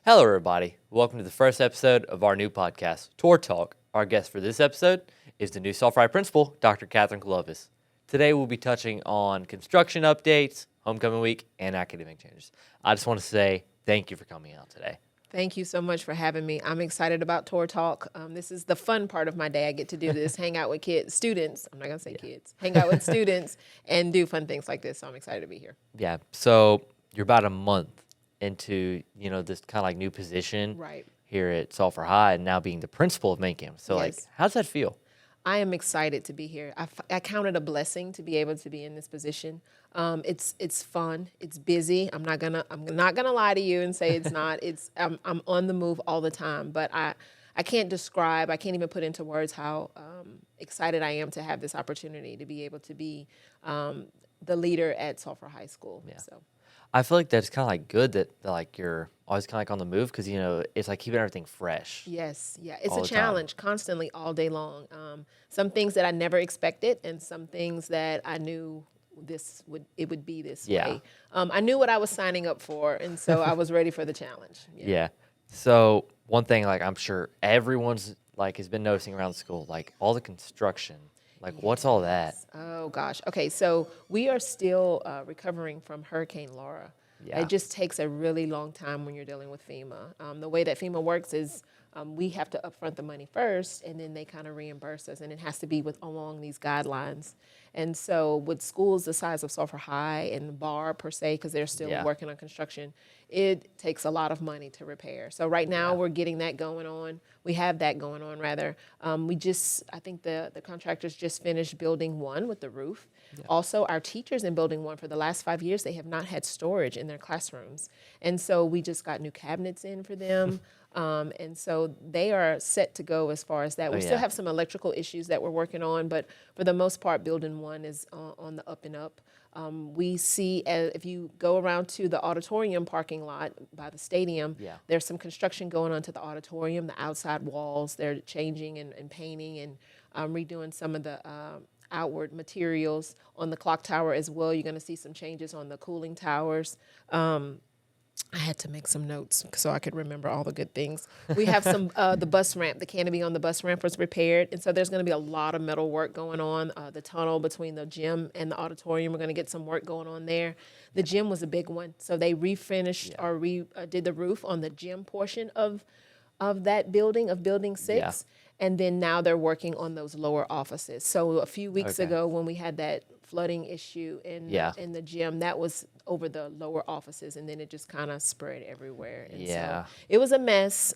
Hello, everybody. Welcome to the first episode of our new podcast, Tor Talk. Our guest for this episode is the new Sulphur High principal, Dr. Katherine Clophus. Today, we'll be touching on construction updates, homecoming week, and academic changes. I just want to say thank you for coming out today. Thank you so much for having me. I'm excited about Tor Talk. This is the fun part of my day. I get to do this, hang out with students. I'm not going to say kids. Hang out with students and do fun things like this. So I'm excited to be here. Yeah, so you're about a month into, this kind of like new position here at Sulphur High and now being the principal of main campus. So Yes. how's that feel? I am excited to be here. I count it a blessing to be able to be in this position. It's fun. It's busy. I'm not gonna lie to you and say it's not. I'm on the move all the time. But I can't describe. I can't even put into words how excited I am to have this opportunity to be able to be the leader at Sulphur High School. Yeah. So. I feel like that's kind of like good that like you're always kind of like on the move because, it's like keeping everything fresh. Yes, yeah. It's all a the time. challenge constantly all day long. Some things that I never expected and some things that I knew it would be this way. I knew what I was signing up for, and so I was ready for the challenge. Yeah. So one thing, like I'm sure everyone's like has been noticing around the school, like all the construction. Like, what's all that? Oh, gosh. Okay, so we are still recovering from Hurricane Laura. Yeah. It just takes a really long time when you're dealing with FEMA. The way that FEMA works is we have to upfront the money first, and then they kind of reimburse us, and it has to be along these guidelines. And so with schools the size of Sulphur High and Bar, per se, because they're still working on construction, it takes a lot of money to repair. So right now we're getting that going on. We have that going on, rather. I think the contractors just finished building 1 with the roof. Yeah. Also, our teachers in building 1 for the last 5 years, they have not had storage in their classrooms. And so we just got new cabinets in for them. And so they are set to go as far as that. We still have some electrical issues that we're working on, but for the most part, building 1 is on the up and up. We see, if you go around to the auditorium parking lot by the stadium, there's some construction going on to the auditorium, the outside walls. They're changing and painting and redoing some of the outward materials on the clock tower as well. You're going to see some changes on the cooling towers. I had to make some notes so I could remember all the good things. We have some, the bus ramp, the canopy on the bus ramp was repaired. And so there's going to be a lot of metal work going on. The tunnel between the gym and the auditorium, we're going to get some work going on there. The gym was a big one. So they refinished or did the roof on the gym portion of that building, of building 6. Yeah. And then now they're working on those lower offices. So a few weeks ago when we had that flooding issue in the gym, that was over the lower offices, and then it just kind of spread everywhere. And so it was a mess.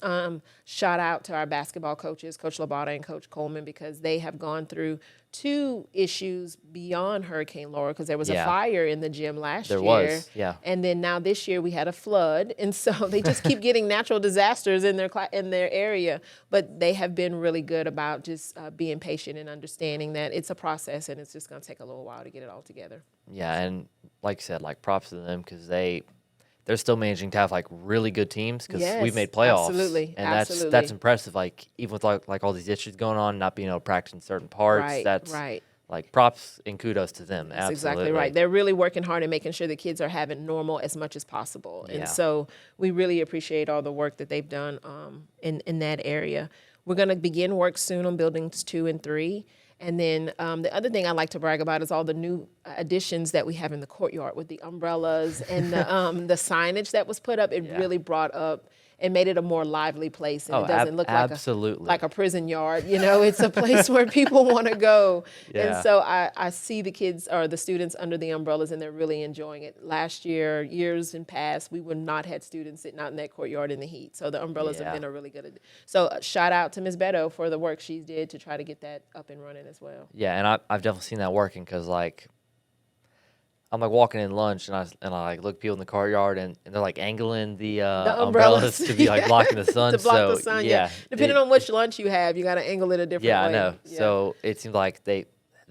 Shout out to our basketball coaches, Coach Labata and Coach Coleman, because they have gone through 2 issues beyond Hurricane Laura, because there was a fire in the gym last year. There was, and then now this year we had a flood, and so they just keep getting natural disasters in their area. But they have been really good about just being patient and understanding that it's a process, and it's just going to take a little while to get it all together. Yeah, and like you said, like props to them because they're still managing to have like really good teams because we've made playoffs. Absolutely, and that's impressive. Like even with like all these issues going on, not being able to practice in certain parts, that's like props and kudos to them. That's exactly right. They're really working hard and making sure the kids are having normal as much as possible. And so we really appreciate all the work that they've done in that area. We're going to begin work soon on buildings 2 and 3. And then the other thing I like to brag about is all the new additions that we have in the courtyard with the umbrellas and the signage that was put up. It really brought up and made it a more lively place. And it doesn't look like a prison yard. It's a place where people want to go. Yeah. And so I see the kids or the students under the umbrellas, and they're really enjoying it. Last year, years in past, we would not had students sitting out in that courtyard in the heat. So the umbrellas have been a really good. So shout out to Ms. Beto for the work she did to try to get that up and running as well. Yeah, and I've definitely seen that working because like I'm like walking in lunch and I like look people in the courtyard and they're like angling the umbrellas to be like blocking the sun. To block the sun, Depending on which lunch you have, you got to angle it a different way. I know. Yeah. So it seems like they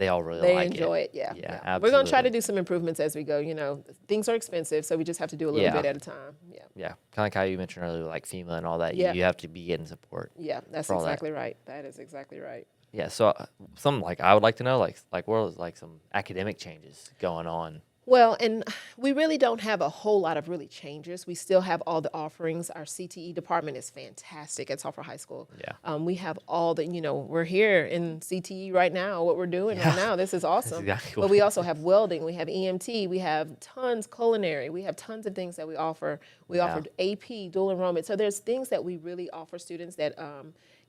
all really like it. They enjoy it, Yeah, absolutely. We're going to try to do some improvements as we go. Things are expensive, so we just have to do a little bit at a time. Yeah, kind of like how you mentioned earlier, like FEMA and all that. You have to be getting support. Yeah, that's exactly right. That is exactly right. Yeah, so something like I would like to know, like what are like some academic changes going on Well, and we really don't have a whole lot of really changes. We still have all the offerings. Our CTE department is fantastic at Sulphur High School. Yeah. We have all the, we're here in CTE right now, what we're doing right now. This is awesome. Exactly But we also have welding, we have EMT, we have tons culinary, we have tons of things that we offer. We offer AP, dual enrollment. So there's things that we really offer students that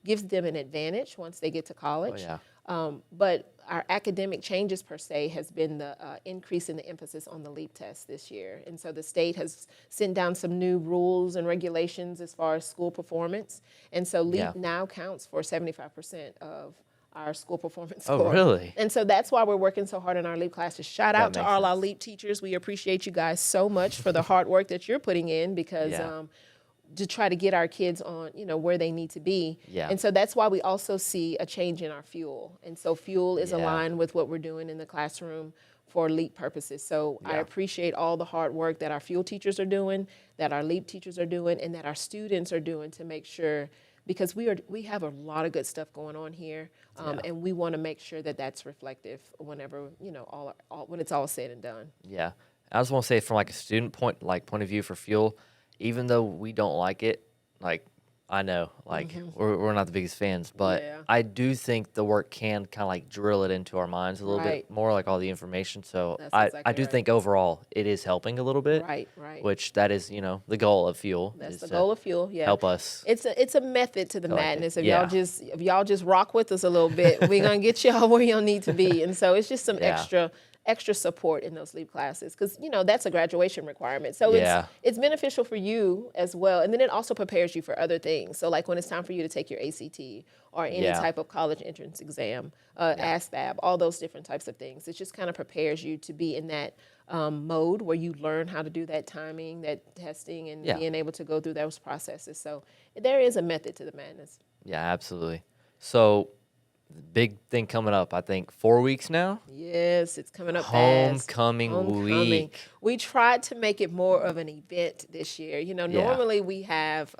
gives them an advantage once they get to college. But our academic changes per se has been the increase in the emphasis on the LEAP test this year. And so the state has sent down some new rules and regulations as far as school performance. And so LEAP now counts for 75% of our school performance score. Oh, really? And so that's why we're working so hard in our LEAP classes. Shout out to all our LEAP teachers. We appreciate you guys so much for the hard work that you're putting in because to try to get our kids on, where they need to be. And so that's why we also see a change in our fuel. And so fuel is aligned with what we're doing in the classroom for LEAP purposes. So I appreciate all the hard work that our fuel teachers are doing, that our LEAP teachers are doing, and that our students are doing to make sure, because we have a lot of good stuff going on here, and we want to make sure that that's reflective whenever, when it's all said and done. Yeah. I just want to say from like a student point of view for fuel, even though we don't like it, like I know, like we're not the biggest fans, but I do think the work can kind of like drill it into our minds a little bit more, like all the information. So I do think overall it is helping a little bit. Right. Which that is, the goal of fuel. That's the goal of fuel. Yeah. Help us. It's a method to the madness. If y'all just rock with us a little bit, we're gonna get y'all where y'all need to be. And so it's just some extra support in those LEAP classes because that's a graduation requirement, so it's beneficial for you as well, and then it also prepares you for other things. So like when it's time for you to take your ACT or any type of college entrance exam, ASVAB, all those different types of things, it just kind of prepares you to be in that mode where you learn how to do that timing, that testing, and being able to go through those processes. So there is a method to the madness. Yeah, absolutely. So the big thing coming up, I think 4 weeks now. Yes, it's coming up fast. Homecoming week. We tried to make it more of an event this year. Normally we have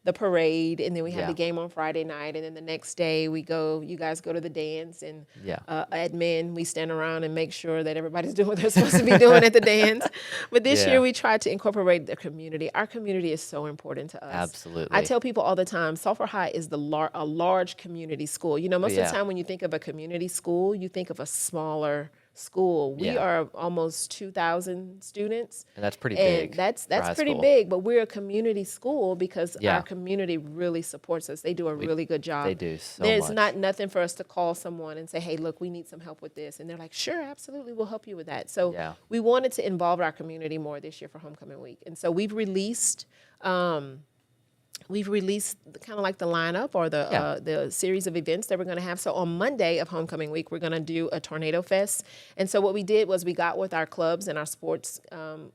the parade, and then we have the game on Friday night, and then the next day you guys go to the dance, and admin, we stand around and make sure that everybody's doing what they're supposed to be doing at the dance. But this year we tried to incorporate the community. Our community is so important to us. Absolutely. I tell people all the time, Sulphur High is a large community school. Most of the time when you think of a community school, you think of a smaller school. We are almost 2,000 students. And that's pretty big. That's pretty big, but we're a community school because our community really supports us. They do a really good job. They do so There's much. nothing for us to call someone and say, hey, look, we need some help with this. And they're like, sure, absolutely, we'll help you with that. So we wanted to involve our community more this year for Homecoming Week. And so we've released kind of like the lineup or the series of events that we're going to have. So on Monday of Homecoming Week, we're going to do a Tornado Fest. And so what we did was we got with our clubs and our sports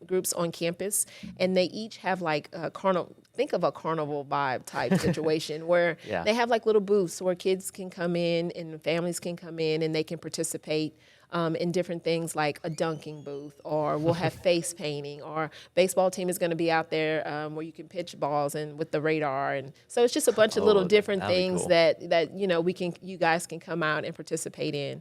groups on campus, and they each have like a carnival. Think of a carnival vibe type situation where they have like little booths where kids can come in and families can come in and they can participate in different things like a dunking booth, or we'll have face painting, or baseball team is going to be out there where you can pitch balls and with the radar. And so it's just a bunch of little different things that you guys can come out and participate in.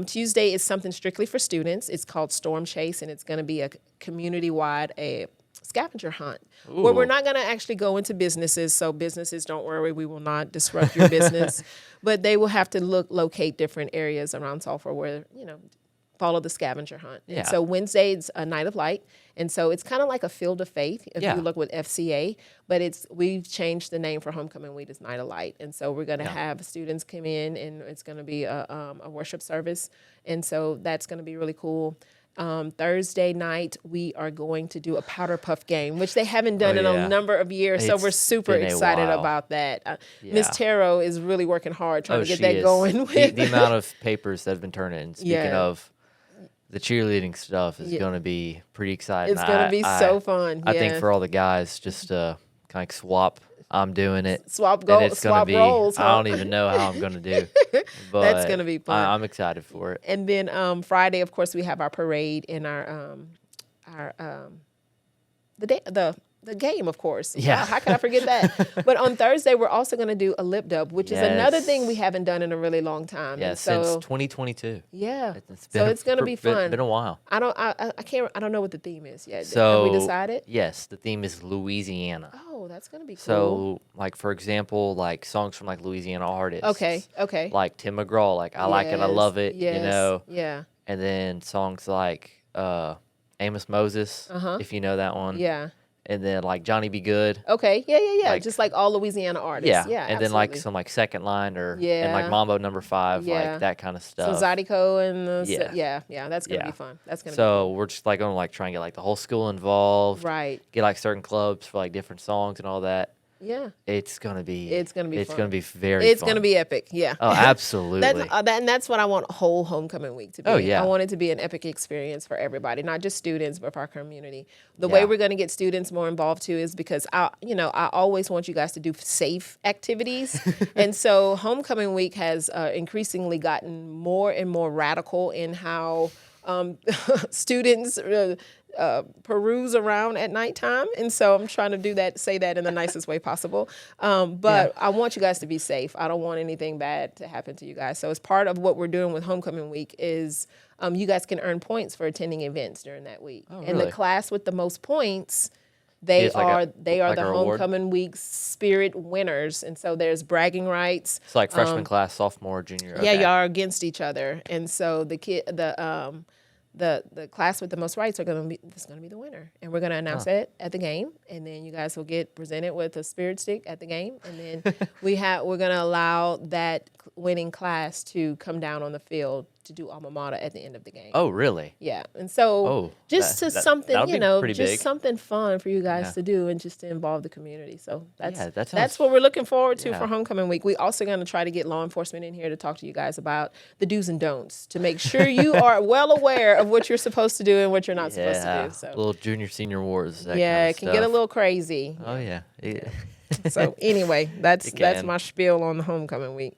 Tuesday is something strictly for students. It's called Storm Chase, and it's going to be a community-wide scavenger hunt where we're not going to actually go into businesses. So businesses, don't worry, we will not disrupt your business, but they will have to locate different areas around Sulphur where, follow the scavenger hunt. And so Wednesday's a night of light. And so it's kind of like a field of faith if you look with FCA, but we've changed the name for Homecoming Week as Night of Light. And so we're going to have students come in, and it's going to be a worship service. And so that's going to be really cool. Thursday night, we are going to do a powder puff game, which they haven't done in a number of years. So we're super excited about that. Miss Taro is really working hard trying to get that going. The amount of papers that have been turned in. Speaking of, the cheerleading stuff is going to be pretty exciting. It's going to be so fun. I think for all the guys, just kind of swap. I'm doing it. Swap roles. Huh? I don't even know how I'm going to do. But that's going to be fun. I'm excited for it. And then Friday, of course, we have our parade and the the game, of course. Yeah. Wow, how can I forget that? But on Thursday, we're also going to do a lip dub, which is another thing we haven't done in a really long time. Yeah, and so, since 2022. Yeah. So it's going to be fun. Been a while. I don't know what the theme is yet. So, have we decided? Yes, the theme is Louisiana. Oh, that's going to be cool. So, like, for example, like songs from like Louisiana artists. Okay. Like Tim McGraw, like I Like It, I Love It, yes, you know. Yeah. And then songs like Amos Moses, if you know that one. Yeah. And then like Johnny Be Good. Okay. Yeah. Like, just like all Louisiana artists. Yeah. Yeah. And then like some like Second Line and like Mambo No. 5, like that kind of stuff. So Zydeco and that's gonna Yeah. be fun. That's gonna be So we're just like gonna like try and get like the whole school involved. Right. Get like certain clubs for like different songs and all that. Yeah. It's gonna be fun. It's gonna be It's fun. gonna be epic. Yeah. Oh, absolutely. And that's what I want whole homecoming week to be. Oh, yeah. I want it to be an epic experience for everybody, not just students, but for our community. The way we're going to get students more involved too is because I always want you guys to do safe activities, and so homecoming week has increasingly gotten more and more radical in how students peruse around at nighttime, and so I'm trying to say that in the nicest way possible. But I want you guys to be safe. I don't want anything bad to happen to you guys. So as part of what we're doing with homecoming week is you guys can earn points for attending events during that week. Oh, and really? the class with the most points, they are the homecoming week spirit winners, and so there's bragging rights. It's like freshman class, sophomore, junior. Yeah, Okay. y'all are against each other, and so the class with the most rights is going to be the winner, and we're going to announce it at the game, and then you guys will get presented with a spirit stick at the game, and then we're going to allow that winning class to come down on the field to do alma mater at the end of the game. Oh, really? Yeah, and so something pretty just big. something fun for you guys to do, and just to involve the community. So that's what we're looking forward to for homecoming week. We also going to try to get law enforcement in here to talk to you guys about the do's and don'ts to make sure you are well aware of what you're supposed to do and what you're not supposed to do. So little junior senior wars. That it can get a little crazy. Oh yeah. So anyway, that's my spiel on the homecoming week.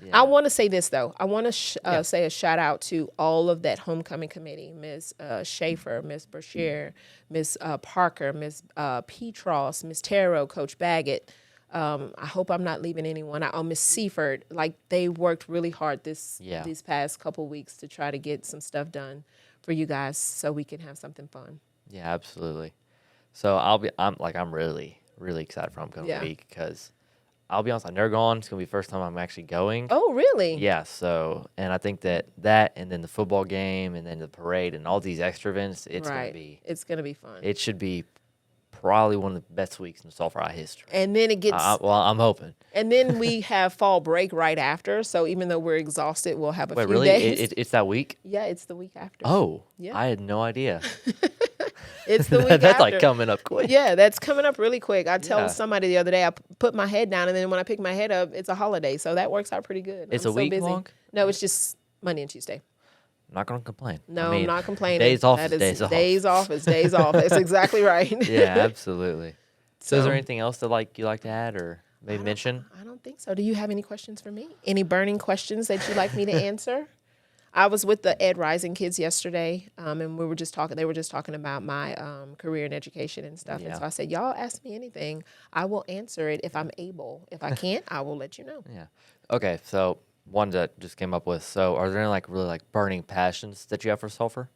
Yeah. I want to say this, though. I want to say a shout out to all of that homecoming committee, Ms. Schaefer, Ms. Brashear, Ms. Parker, Ms. Petros, Ms. Taro, Coach Baggett. I hope I'm not leaving anyone out. Oh, Ms. Seifert. Like, they worked really hard these past couple weeks to try to get some stuff done for you guys so we can have something fun. Yeah, absolutely. So I'm really, really excited for homecoming week because I'll be honest, I've never gone. It's going to be the first time I'm actually going. Oh, really? Yeah, so, and I think that and then the football game and then the parade and all these extra events, it's going to be fun. It should be probably one of the best weeks in Sulphur High history. And then it gets... I'm hoping. And then we have fall break right after, so even though we're exhausted, we'll have a few really? days. It's that week? Yeah, it's the week after. Oh, yeah. I had no idea. It's the week after. That's like coming up quick. Yeah, that's coming up really quick. I told somebody the other day, I put my head down, and then when I pick my head up, it's a holiday. So that works out pretty good. It's I'm a week busy. long? No, it's just Monday and Tuesday. I'm not going to complain. No, I'm not complaining. Days off is days off. Days off is days off. That's exactly right. Yeah, absolutely. So is there anything else that you like to add or maybe mention? I don't think so. Do you have any questions for me? Any burning questions that you'd like me to answer? I was with the Ed Rising kids yesterday, and we were just talking. They were just talking about my career in education and stuff. And so I said, y'all ask me anything. I will answer it if I'm able. If I can't, I will let you know. Yeah. Okay, so one that just came up with. So are there any really burning passions that you have for Sulphur?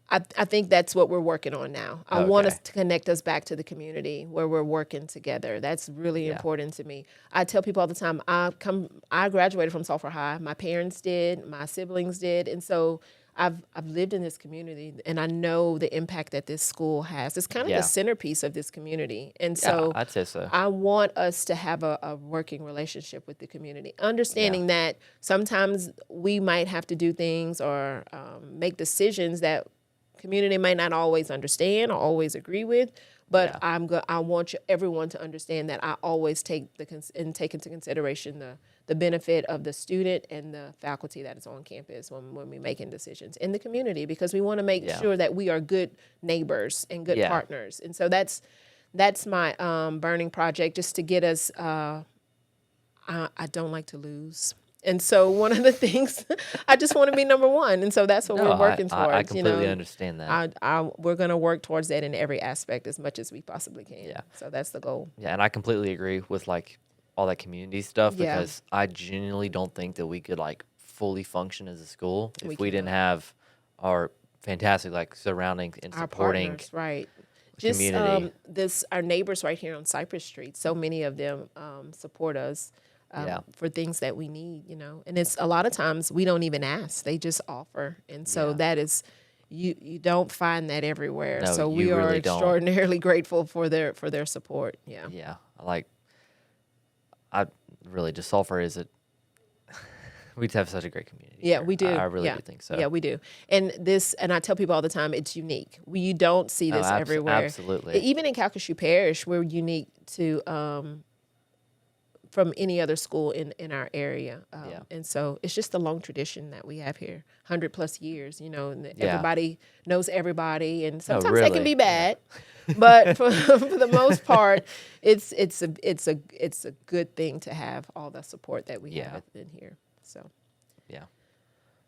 I think that's what we're working on now. I want us to connect us back to the community where we're working together. That's really important to me. I tell people all the time, I graduated from Sulphur High. My parents did, my siblings did, and so I've lived in this community, and I know the impact that this school has. It's kind of the centerpiece of this community, and so I'd say so. I want us to have a working relationship with the community, understanding that sometimes we might have to do things or make decisions that community may not always understand or always agree with, but I want everyone to understand that I always take into consideration the benefit of the student and the faculty that is on campus when we're making decisions in the community, because we want to make sure that we are good neighbors and good partners. And so that's my burning project, just to get us. I don't like to lose. And so one of the things, I just want to be number one. And so that's what No, we're working towards. I completely understand that. We're going to work towards that in every aspect as much as we possibly can. Yeah. So that's the goal. Yeah, and I completely agree with like all that community stuff Yeah. because I genuinely don't think that we could like fully function as a school if we didn't cannot. have our fantastic like surrounding and Our supporting partners, right. community. Our neighbors right here on Cypress Street, so many of them support us Yeah. for things that we need, and it's a lot of times we don't even ask, they just offer. And so that is, you don't find that everywhere. No, So you we are really don't. extraordinarily grateful for their support. Yeah. Yeah, I really just Sulphur is it. We have such a great community. Yeah, here. we do. I really yeah. do think so. Yeah, we do. And I tell people all the time, it's unique. You don't see this everywhere. Absolutely. Even in Calcasieu Parish, we're unique to from any other school in our area. And so it's just a long tradition that we have here, 100+ years. And everybody knows everybody, and sometimes they can be bad, but for the most part, it's a good thing to have all the support that we have in here. So. Yeah.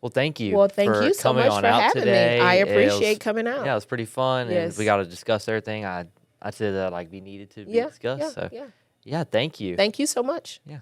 Well, thank you. Well, thank for you so coming much on for out having today. me. I It appreciate was- coming out. Yeah, it was pretty fun, Yes. and we got to discuss everything. I said that like we needed to be discussed. So yeah, thank you. Thank you so much. Yeah.